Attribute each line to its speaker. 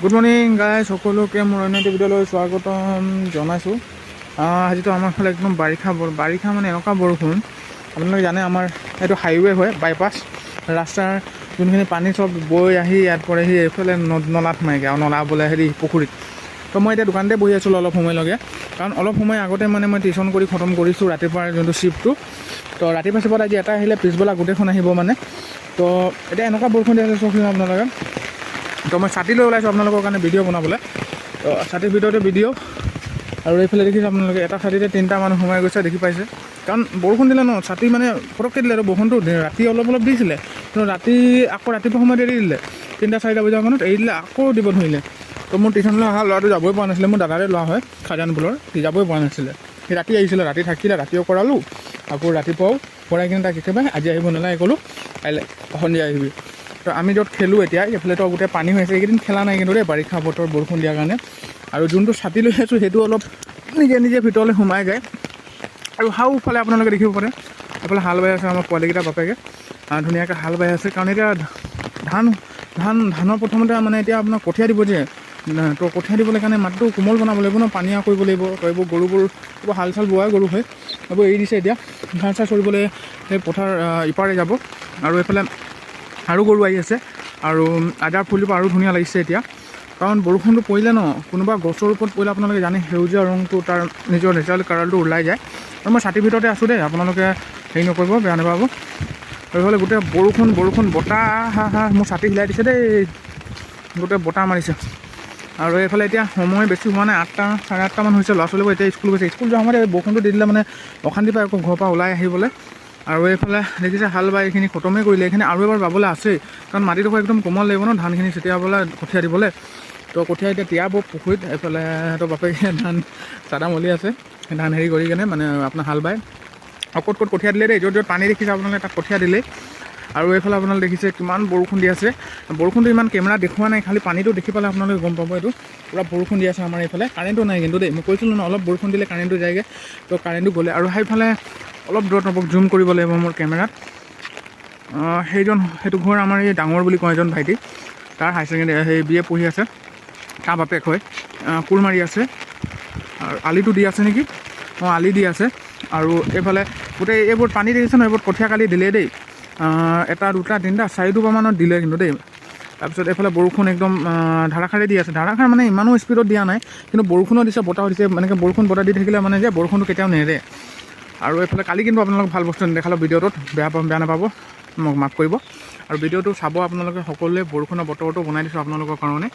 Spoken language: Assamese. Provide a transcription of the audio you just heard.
Speaker 1: গুড মৰ্ণিং গাইজ, সকলোকে মোৰ অন্য এটা ভিডিঅ'লৈ স্বাগতম জনাইছোঁ। আজিতো আমাৰ ফালে একদম বাৰিষা মানে এনেকুৱা বৰষুণ। আপোনালোকে জানে আমাৰ এইটো হাইৱে হয়, বাইপাছ ৰাস্তাৰ যোনখিনি পানী চব বৈ আহি ইয়াত পৰেহি, এইফালে নলাত সোমাইগৈ আৰু নলা বোলে পুখুৰীত। তো মই এতিয়া দোকানতে বহি আছিলোঁ অলপ সময়লৈকে, কাৰণ অলপ সময় আগতে মানে মই টিউশ্যন কৰি খতম কৰিছোঁ ৰাতিপুৱাৰ যোনটো শ্বিফ্টটো। তো ৰাতিপুৱা চিফত আজি এটা আহিলে, পিছবেলা গোটেইখন আহিব মানে। তো এতিয়া এনেকুৱা বৰষুণ দি আছে চকচোন আপোনালোকে। তো মই ছাতি লৈ ওলাইছোঁ আপোনালোকৰ কাৰণে ভিডিঅ' বনাবলৈ। তো ছাতিৰ ভিতৰতে ভিডিঅ', আৰু এইফালে দেখিছে আপোনালোকে এটা ছাতিতে 3টা মানুহ সোমাই গৈছে, দেখি পাইছে। কাৰণ বৰষুণ দিলে ন, ছাতি মানে পটককৈ দিলে। আৰু বৰষুণটো ৰাতি অলপ দিছিলে, কিন্তু ৰাতিপুৱা সময়ত এৰি দিলে 3-4 বজামানত এৰি দিলে, আকৌ দিব ধৰিলে। তো মোৰ টিউশ্যনলৈ অহা ল'ৰাটো যাবই পৰা নাছিলে। মোৰ দাদাৰে ল'ৰা হয়, খাজানপুৰৰ, সি যাবই পৰা নাছিলে। সি ৰাতি আহিছিলে, ৰাতি থাকিলে, ৰাতিও কৰালোঁ, আকৌ ৰাতিপুৱাও কৰাই কিনে তাক একেবাৰে আজি আহিব নালাগে ক'লোঁ, কাইলৈ সন্ধিয়া আহিবি। তো আমি য'ত খেলোঁ এতিয়া, এইফালেতো গোটেই পানী হৈ আছে। এইকেইদিন খেলা নাই কিন্তু দেই, বাৰিষা বতৰ বৰষুণ দিয়াৰ কাৰণে। আৰু যোনটো ছাতি লৈ আছোঁ সেইটো অলপ নিজে ভিতৰলৈ সোমাই যায়। আৰু ফালে আপোনালোকে দেখিব পাৰে, এইফালে হাল বাই আছে আমাৰ পোৱালিকেইটা বাপেকে, ধুনীয়াকৈ হাল বাই আছে। কাৰণ এতিয়া ধানৰ প্ৰথমতে মানে এতিয়া আপোনাৰ কঠীয়া দিব যে, তো কঠীয়া দিবলৈ কাৰণে মাটিটো কোমল বনাব লাগিব ন, পানীয়া কৰিব লাগিব। তো এইবোৰ গৰুবোৰ এইবোৰ হাল চাল বোৱাই গৰু হয়, এইবোৰ এৰি দিছে এতিয়া ঘাঁহ চাহ চৰিবলৈ সেই পথাৰ ইপাৰে যাব। আৰু এইফালে আৰু গৰু আহি আছে, আৰু আদাৰ ফুলবোৰ আৰু ধুনীয়া লাগিছে এতিয়া। কাৰণ বৰষুণটো পৰিলে ন, কোনোবা গছৰ ওপৰত পৰিলে আপোনালোকে জানে সেউজীয়া ৰংটো তাৰ নিজৰ নেচাৰেল কালাৰটো ওলাই যায়। আৰু মই ছাতিৰ ভিতৰতে আছোঁ দেই, আপোনালোকে হেৰি নকৰিব, বেয়া নাপাব। আৰু এইফালে গোটেই বৰষুণ বতাহ, মোৰ ছাতি হিলাই দিছে দেই, গোটেই বতাহ মাৰিছে। আৰু এইফালে এতিয়া সময় বেছি হোৱা নাই, 8-8:30 হৈছে। ল'ৰা ছোৱালীবোৰ এতিয়া স্কুল গৈছে। স্কুল যোৱা সময়ত বৰষুণটো দি দিলে মানে অশান্তি পায় আকৌ ঘৰৰ পৰা ওলাই আহিবলৈ। আৰু এইফালে দেখিছে হাল বাই এইখিনি খতমেই কৰিলে, এইখিনি আৰু এবাৰ বাবলৈ আছেই। কাৰণ মাটিডোখৰ একদম কোমল লাগিব ন, ধানখিনি ছটিয়াবলৈ, কঠীয়া দিবলৈ। তো কঠীয়া এতিয়া তিয়াব পুখুৰীত। এইফালে সিহঁতৰ বাপেকে ধান চাদা মলি আছে, ধান হেৰি কৰি কেনে মানে আপোনাৰ হাল বাই। আৰু ক'ত কঠীয়া দিলে দেই, য'ত পানী দেখিছে আপোনালোকে তাত কঠীয়া দিলেই। আৰু এইফালে আপোনালোকে দেখিছে কিমান বৰষুণ দি আছে। বৰষুণটো ইমান কেমেৰা দেখুওৱা নাই, খালি পানীটো দেখি পালে আপোনালোকে গম পাব। এইটো পূৰা বৰষুণ দি আছে আমাৰ এইফালে। কাৰেণ্টটো নাই কিন্তু দেই, মই কৈছিলোঁ ন অলপ বৰষুণ দিলে কাৰেণ্টটো যায়গৈ। তো কাৰেণ্টটো গ'লে। আৰু সেইফালে অলপ দূৰত জুম কৰিব লাগিব মোৰ কেমেৰাত। সেইটো ঘৰ আমাৰ এই ডাঙৰ বুলি কয় এজন ভাইটি, তাৰ হায়াৰ ছেকেণ্ডেৰী সেই BA পঢ়ি আছে, তাৰ বাপেক হয়। কোৰ মাৰি আছে, আৰু আলিটো দি আছে নেকি, আলি দি আছে। আৰু এইফালে গোটেই এইবোৰ পানী দেখিছে ন, এইবোৰ কঠীয়া কালি দিলে দেই, 1, 2, 3, 4 টোপামানত দিলে কিন্তু দেই। তাৰপিছত এইফালে বৰষুণ একদম ধাৰাসাৰে দি আছে। ধাৰাসাৰ মানে ইমানো স্পীডত দিয়া নাই, কিন্তু বৰষুণো দিছে, বতাহো দিছে। এনেকৈ বৰষুণ বতাহ দি থাকিলে মানে যে বৰষুণটো কেতিয়াও নেৰে। আৰু এইফালে কালি কিন্তু আপোনালোকক ভাল বস্তু নেদেখালোঁ ভিডিঅ'টোত, বেয়া নাপাব, মোক মাফ কৰিব। আৰু ভিডিঅ'টো চাব আপোনালোকে সকলোৱে। বৰষুণৰ বতৰটো বনাই দিছোঁ আপোনালোকৰ কাৰণে।